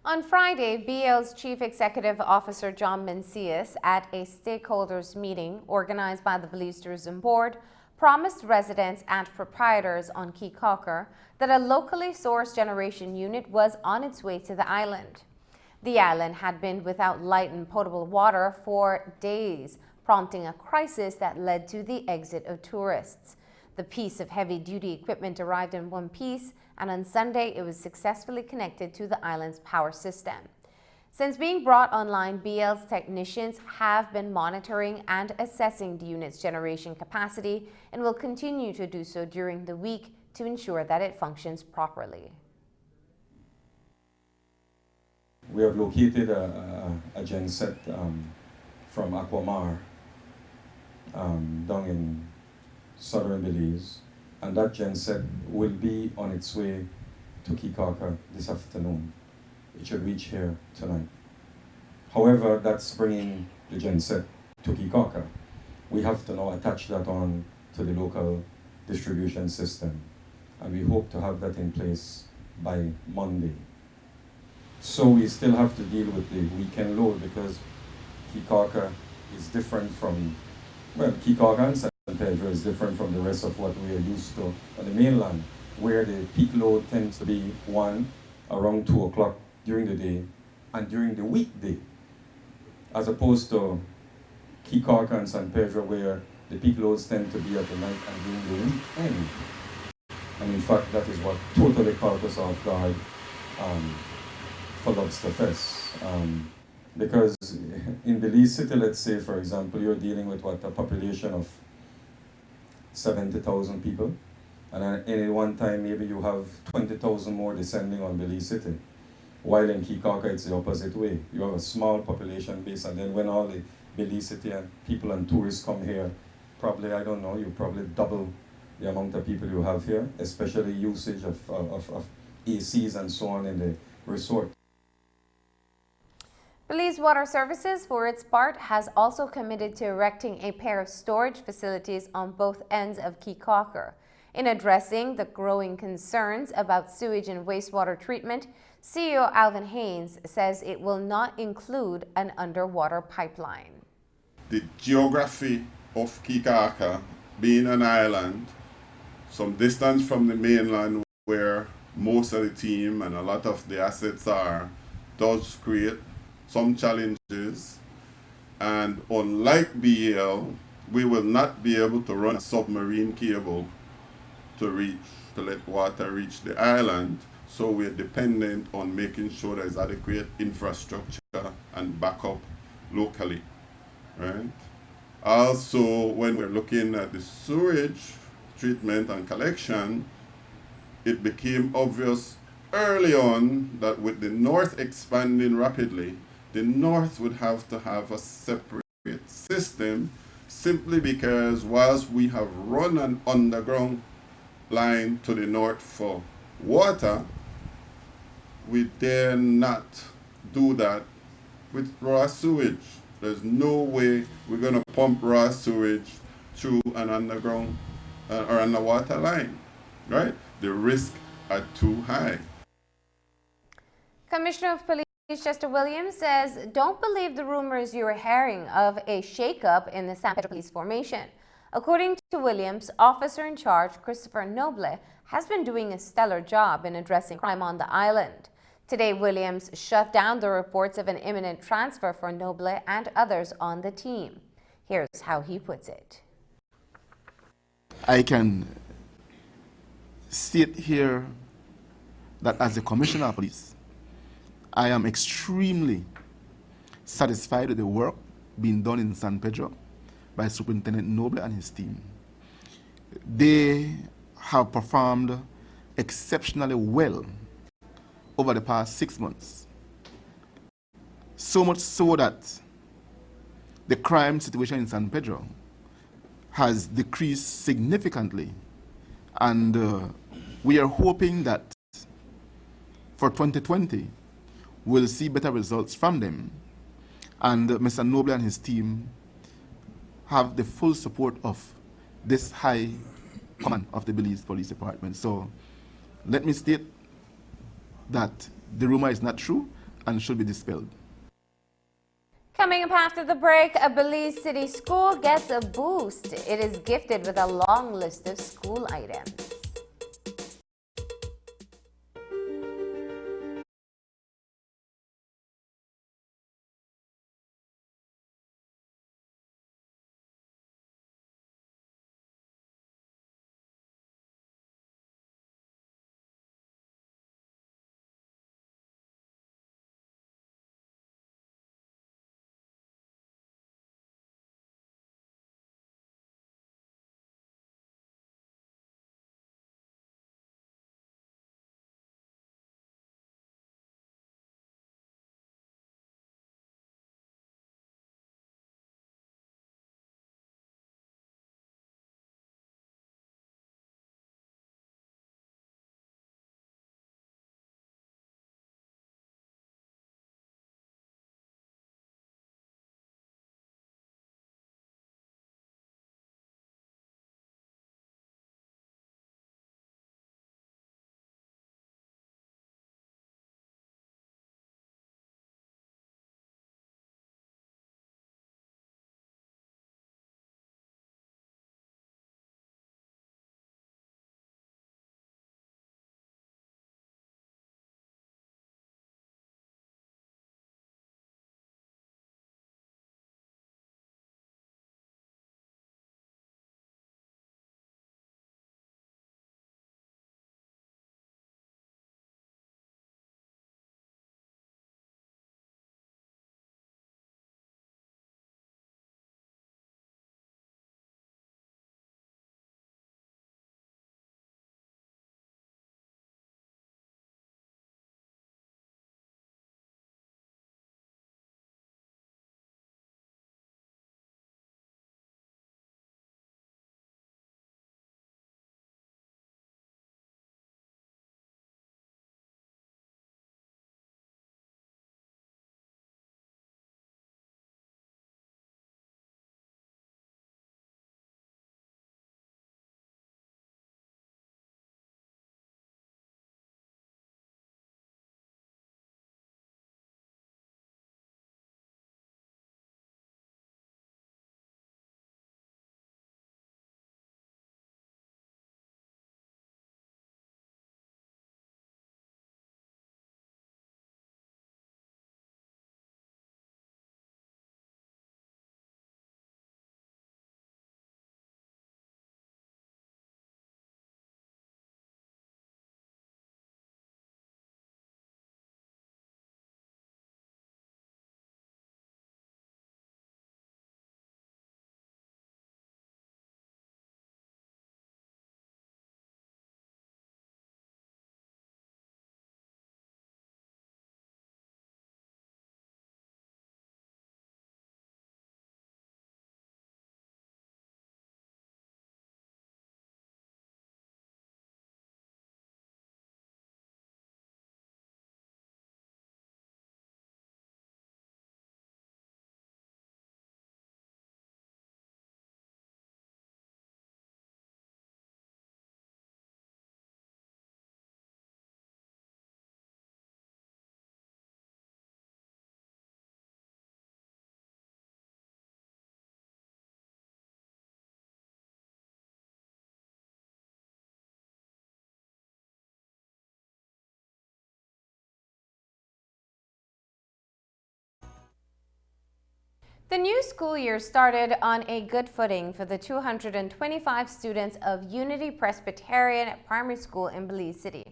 On Friday, BL's Chief Executive Officer John Mencius, at a stakeholders meeting organized by the Belize Tourism Board, promised residents and proprietors on Caye Caulker that a locally sourced generation unit was on its way to the island. The island had been without light and potable water for days, prompting a crisis that led to the exit of tourists. The piece of heavy-duty equipment arrived in one piece, and on Sunday it was successfully connected to the island's power system. Since being brought online, BL's technicians have been monitoring and assessing the unit's generation capacity and will continue to do so during the week to ensure that it functions properly. We have located a genset from Aquamar down in southern Belize, and that genset will be on its way to Caye Caulker this afternoon. It should reach here tonight. However, that's bringing the genset to Caye Caulker. We have to now attach that on to the local distribution system, and we hope to have that in place by Monday. So we still have to deal with the weekend load because Caye Caulker is different from, well, Caye Caulker and San Pedro is different from the rest of what we are used to on the mainland, where the peak load tends to be around 2 o'clock during the day and during the weekday, as opposed to Caye Caulker and San Pedro, where the peak loads tend to be at the night and during the weekend. And in fact, that is what totally caught us off guard for Lobster Fest. Because in Belize City, let's say, for example, you're dealing with what, a population of 70,000 people, and at any one time maybe you have 20,000 more descending on Belize City. While in Caye Caulker it's the opposite way. You have a small population base, and then when all the Belize City and people and tourists come here, probably, I don't know, you probably double the amount of people you have here, especially usage of ACs and so on in the resort. Belize Water Services, for its part, has also committed to erecting a pair of storage facilities on both ends of Caye Caulker. In addressing the growing concerns about sewage and wastewater treatment, CEO Alvin Haynes says it will not include an underwater pipeline. The geography of Caye Caulker, being an island, some distance from the mainland where most of the team and a lot of the assets are, does create some challenges, and unlike BL, we will not be able to run a submarine cable to let water reach the island, so we're dependent on making sure there's adequate infrastructure and backup locally, right? Also, when we're looking at the sewage treatment and collection, it became obvious early on that with the north expanding rapidly, the north would have to have a separate system, simply because whilst we have run an underground line to the north for water, we dare not do that with raw sewage. There's no way we're going to pump raw sewage through an underground or underwater line, right? The risks are too high. Commissioner of Police Chester Williams says, don't believe the rumors you are hearing of a shakeup in the San Pedro Police formation. According to Williams, officer in charge Christopher Noble has been doing a stellar job in addressing crime on the island. Today, Williams shut down the reports of an imminent transfer for Noble and others on the team. Here's how he puts it. I can state here that as the Commissioner of Police, I am extremely satisfied with the work being done in San Pedro by Superintendent Noble and his team. They have performed exceptionally well over the past 6 months. So much so that the crime situation in San Pedro has decreased significantly, and we are hoping that for 2020 we'll see better results from them, and Mr. Noble and his team have the full support of this high command of the Belize Police Department. So let me state that the rumor is not true, and should be dispelled. Coming up after the break, a Belize City school gets a boost. It is gifted with a long list of school items. The new school year started on a good footing for the 225 students of Unity Presbyterian Primary School in Belize City.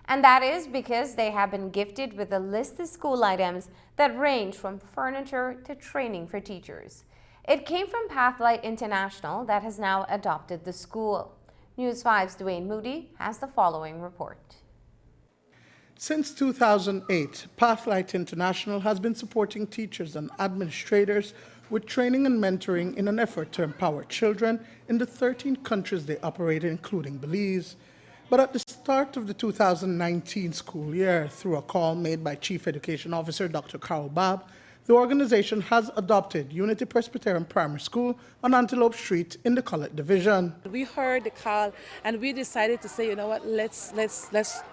And that is because they have been gifted with a list of school items that range from furniture to training for teachers. It came from Pathlight International that has now adopted the school. News 5's Dwayne Moody has the following report. Since 2008, Pathlight International has been supporting teachers and administrators with training and mentoring in an effort to empower children in the 13 countries they operate in, including Belize. But at the start of the 2019 school year, through a call made by Chief Education Officer Dr. Carol Babb, The organization has adopted Unity Presbyterian Primary School on Antelope Street in the Collette Division. We heard the call and we decided to say, you know what, let's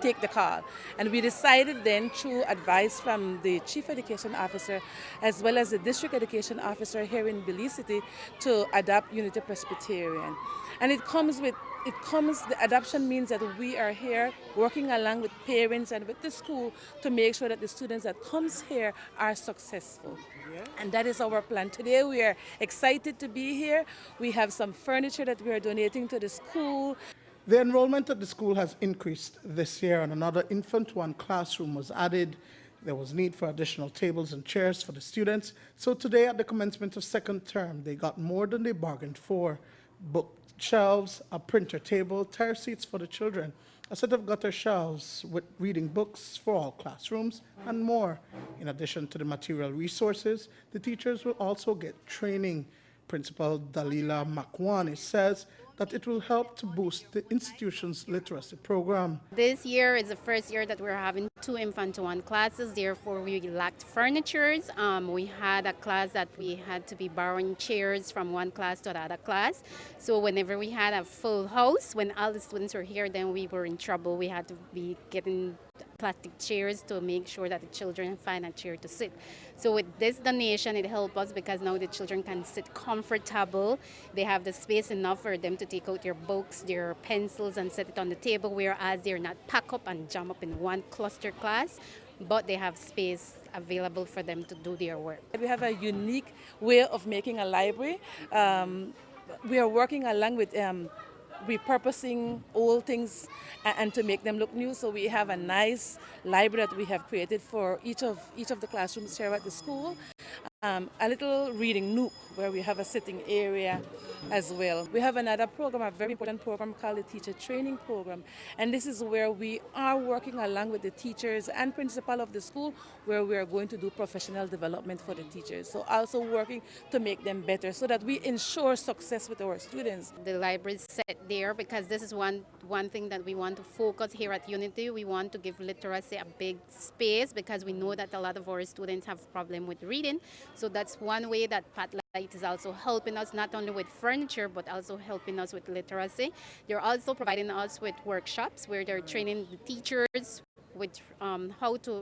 take the call. And we decided then, through advice from the Chief Education Officer as well as the District Education Officer here in Belize City, to adopt Unity Presbyterian. And the adoption means that we are here working along with parents and with the school to make sure that the students that comes here are successful. And that is our plan. Today we are excited to be here. We have some furniture that we are donating to the school. The enrollment at the school has increased this year, and another Infant 1 classroom was added. There was need for additional tables and chairs for the students. So today at the commencement of second term, they got more than they bargained for. Bookshelves, a printer table, tire seats for the children, a set of gutter shelves with reading books for all classrooms, and more. In addition to the material resources, the teachers will also get training. Principal Dalila Makwani says that it will help to boost the institution's literacy program. This year is the first year that we're having 2 Infant 1 classes, therefore we lacked furnitures. We had a class that we had to be borrowing chairs from one class to the other class. So whenever we had a full house, when all the students were here, then we were in trouble. We had to be getting plastic chairs to make sure that the children find a chair to sit. So with this donation, it helps us because now the children can sit comfortable. They have the space enough for them to take out their books, their pencils, and set it on the table, whereas they're not pack up and jump up in one cluster class, but they have space available for them to do their work. We have a unique way of making a library. We are working along with repurposing old things and to make them look new. So we have a nice library that we have created for each of the classrooms here at the school. A little reading nook where we have a sitting area as well. We have another program, a very important program called the Teacher Training Program. And this is where we are working along with the teachers and principal of the school, where we are going to do professional development for the teachers. So also working to make them better so that we ensure success with our students. The library is set there because this is one thing that we want to focus here at Unity. We want to give literacy a big space because we know that a lot of our students have problem with reading. So that's one way that Patlight is also helping us, not only with furniture, but also helping us with literacy. They're also providing us with workshops where they're training the teachers with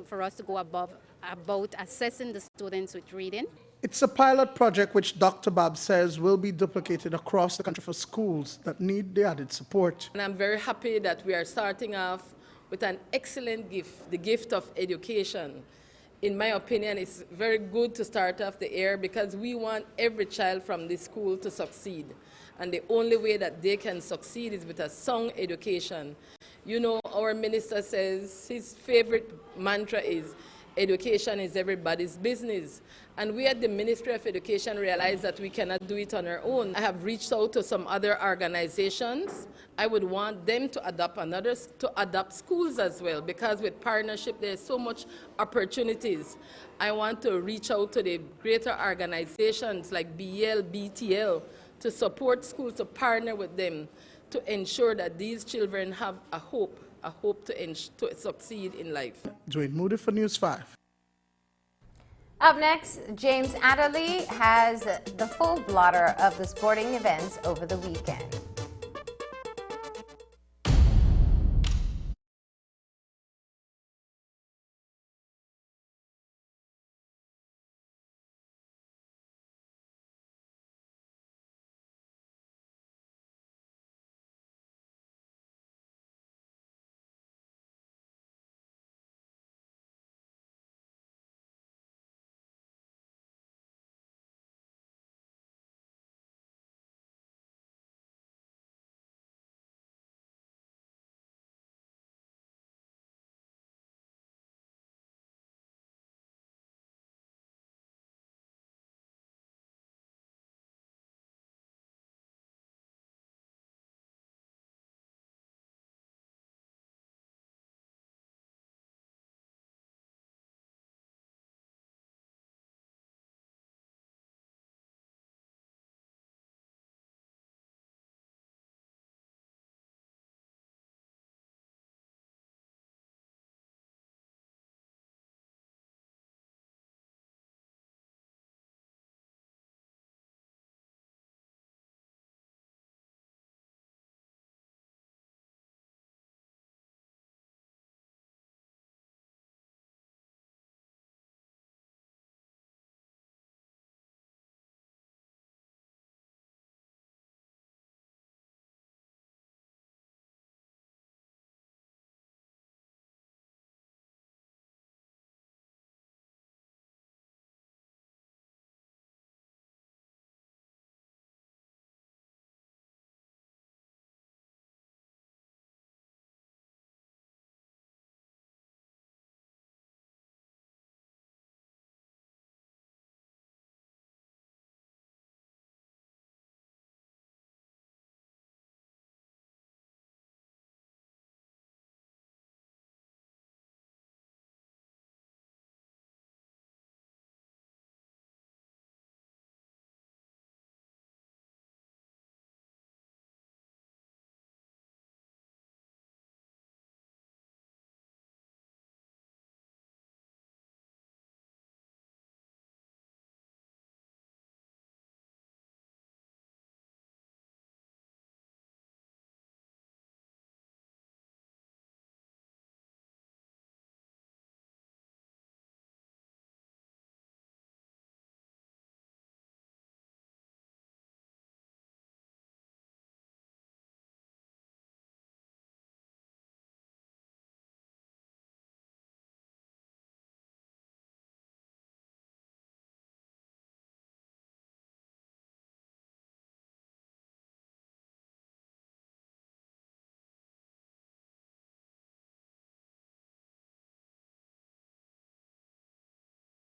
for us to go about assessing the students with reading. It's a pilot project which Dr. Bob says will be duplicated across the country for schools that need the added support. And I'm very happy that we are starting off with an excellent gift, the gift of education. In my opinion, it's very good to start off the year because we want every child from this school to succeed. And the only way that they can succeed is with a sound education. You know, our minister says his favorite mantra is, education is everybody's business. And we at the Ministry of Education realize that we cannot do it on our own. I have reached out to some other organizations. I would want them to adopt schools as well, because with partnership there's so much opportunities. I want to reach out to the greater organizations like BL, BTL to support schools, to partner with them to ensure that these children have a hope to succeed in life. Dwayne Moody for News 5. Up next, James Adderley has the full blotter of the sporting events over the weekend.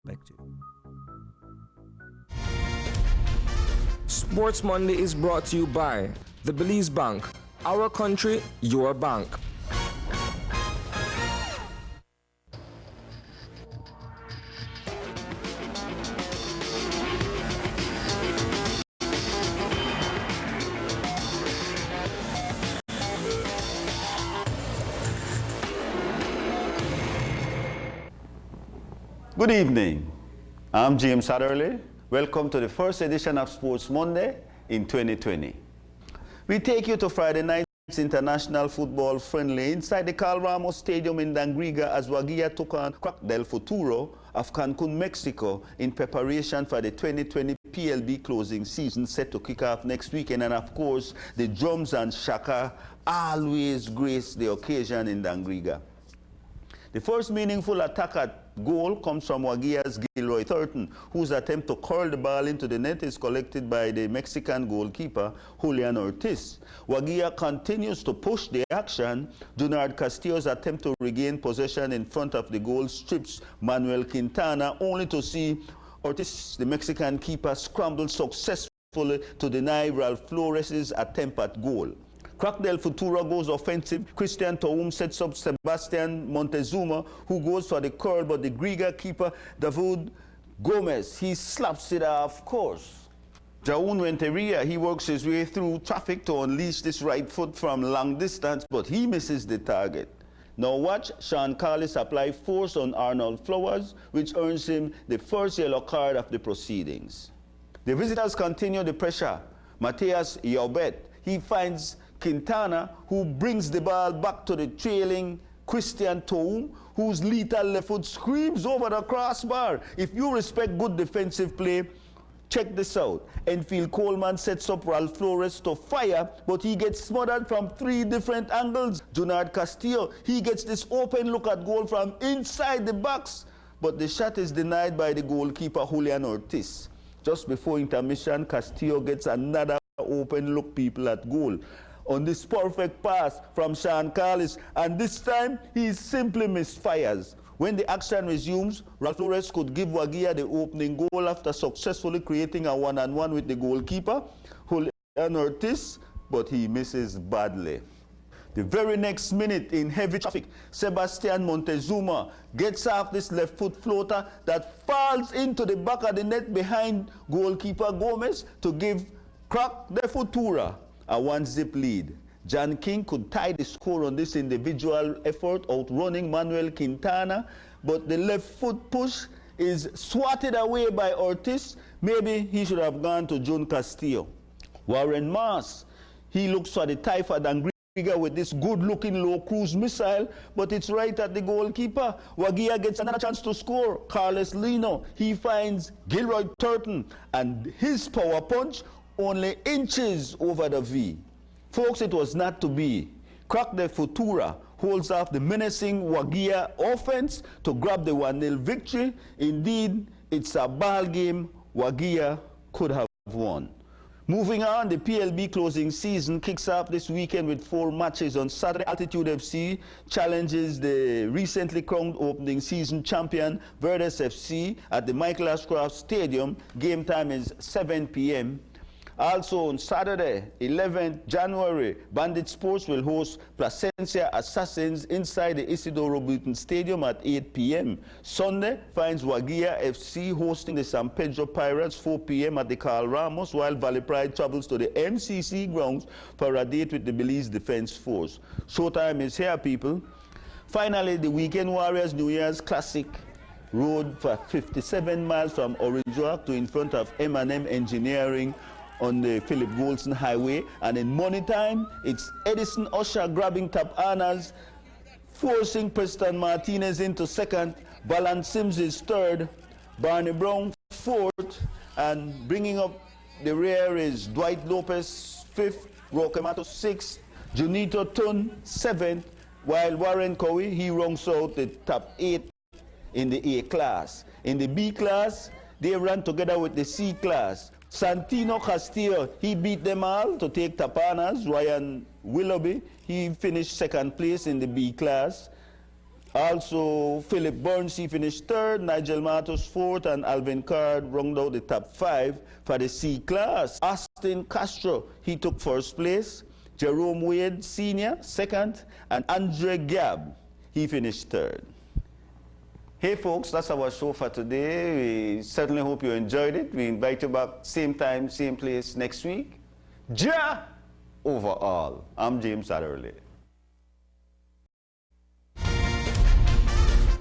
perspective. Sports Monday is brought to you by the Belize Bank. Our country, your bank. Good evening. I'm James Adderley. Welcome to the first edition of Sports Monday in 2020. We take you to Friday night's international football friendly inside the Carl Ramos Stadium in Dangriga as Waguia took on Crack del Futuro of Cancun, Mexico in preparation for the 2020 PLB closing season set to kick off next weekend. And of course, the drums and shaka always grace the occasion in Dangriga. The first meaningful attack at goal comes from Waguia's Gilroy Thurton, whose attempt to curl the ball into the net is collected by the Mexican goalkeeper, Julian Ortiz. Waguia continues to push the action. Junard Castillo's attempt to regain possession in front of the goal strips Manuel Quintana, only to see Ortiz, the Mexican keeper, scramble successfully to deny Ralph Flores' attempt at goal. Crack del Futuro goes offensive. Christian Toum sets up Sebastian Montezuma, who goes for the curl, but the Griga keeper, David Gomez, he slaps it off course. Jaun Renteria, he works his way through traffic to unleash this right foot from long distance, but he misses the target. Now watch Sean Carlis apply force on Arnold Flowers, which earns him the first yellow card of the proceedings. The visitors continue the pressure. Mateus Yaubet, he finds Quintana, who brings the ball back to the trailing Christian Toum, whose lethal left foot screams over the crossbar. If you respect good defensive play, check this out. Enfield Coleman sets up Ralph Flores to fire, but he gets smothered from 3 different angles. Junard Castillo, he gets this open look at goal from inside the box, but the shot is denied by the goalkeeper, Julian Ortiz. Just before intermission, Castillo gets another open look, people, at goal on this perfect pass from Sean Carlis, and this time he simply misfires. When the action resumes, Ralph Flores could give Waguia the opening goal after successfully creating a one-on-one with the goalkeeper, Julian Ortiz, but he misses badly. The very next minute, in heavy traffic, Sebastian Montezuma gets off this left foot floater that falls into the back of the net behind goalkeeper Gomez to give Crack del Futuro a 1-0 lead. John King could tie the score on this individual effort, outrunning Manuel Quintana, but the left foot push is swatted away by Ortiz. Maybe he should have gone to Jun Castillo. Warren Mars, he looks for the tie for Dangriga with this good-looking low-cruise missile, but it's right at the goalkeeper. Waguia gets another chance to score. Carlos Lino, he finds Gilroy Thurton, and his power punch only inches over the V. Folks, it was not to be. Crack del Futuro holds off the menacing Waguia offense to grab the 1-0 victory. Indeed, it's a ball game Waguia could have won. Moving on, the PLB closing season kicks off this weekend with 4 matches. On Saturday, Altitude FC challenges the recently crowned opening season champion Verdes FC at the Michael Ashcroft Stadium. Game time is 7 p.m. Also on Saturday, 11th January, Bandit Sports will host Placencia Assassins inside the Isidoro Buton Stadium at 8 p.m. Sunday finds Waguia FC hosting the San Pedro Pirates 4 p.m. at the Carl Ramos, while Valley Pride travels to the MCC grounds for a date with the Belize Defense Force. Showtime is here, people. Finally, the Weekend Warriors New Year's Classic rode for 57 miles from Orange Rock to in front of M&M Engineering on the Philip Goldson Highway, and in money time, it's Edison Usher grabbing top honors, forcing Preston Martinez into second, Balan Sims is third, Barney Brown fourth, and bringing up the rear is Dwight Lopez fifth, Roque Matos sixth, Junito Tun seventh, while Warren Cowie, he rounds out the top 8 in the A class. In the B class, they ran together with the C class. Santino Castillo, he beat them all to take Tapanas. Ryan Willoughby, he finished second place in the B class. Also, Philip Burns, he finished third, Nigel Matos fourth, and Alvin Card rounded out the top 5 for the C class. Austin Castro, he took first place. Jerome Wade Sr. second, and Andre Gab, he finished third. Hey folks, that's our show for today. We certainly hope you enjoyed it. We invite you back same time, same place next week. Ja over all. I'm James Adderley.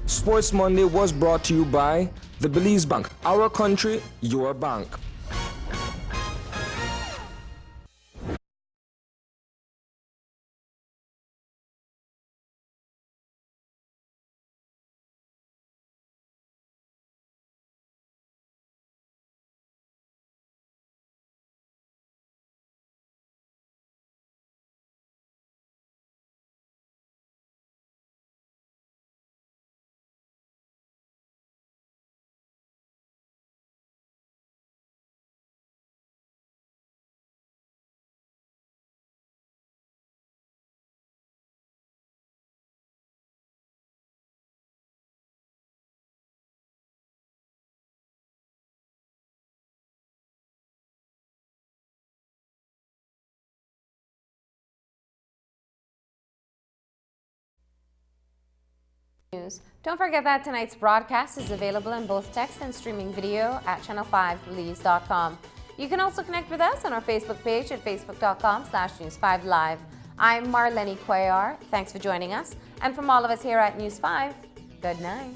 Sports Monday was brought to you by the Belize Bank. Our country, your bank. Don't forget that tonight's broadcast is available in both text and streaming video at channel5belize.com. You can also connect with us on our Facebook page at facebook.com/News5Live. I'm Marlene Cuellar. Thanks for joining us. And from all of us here at News 5, good night.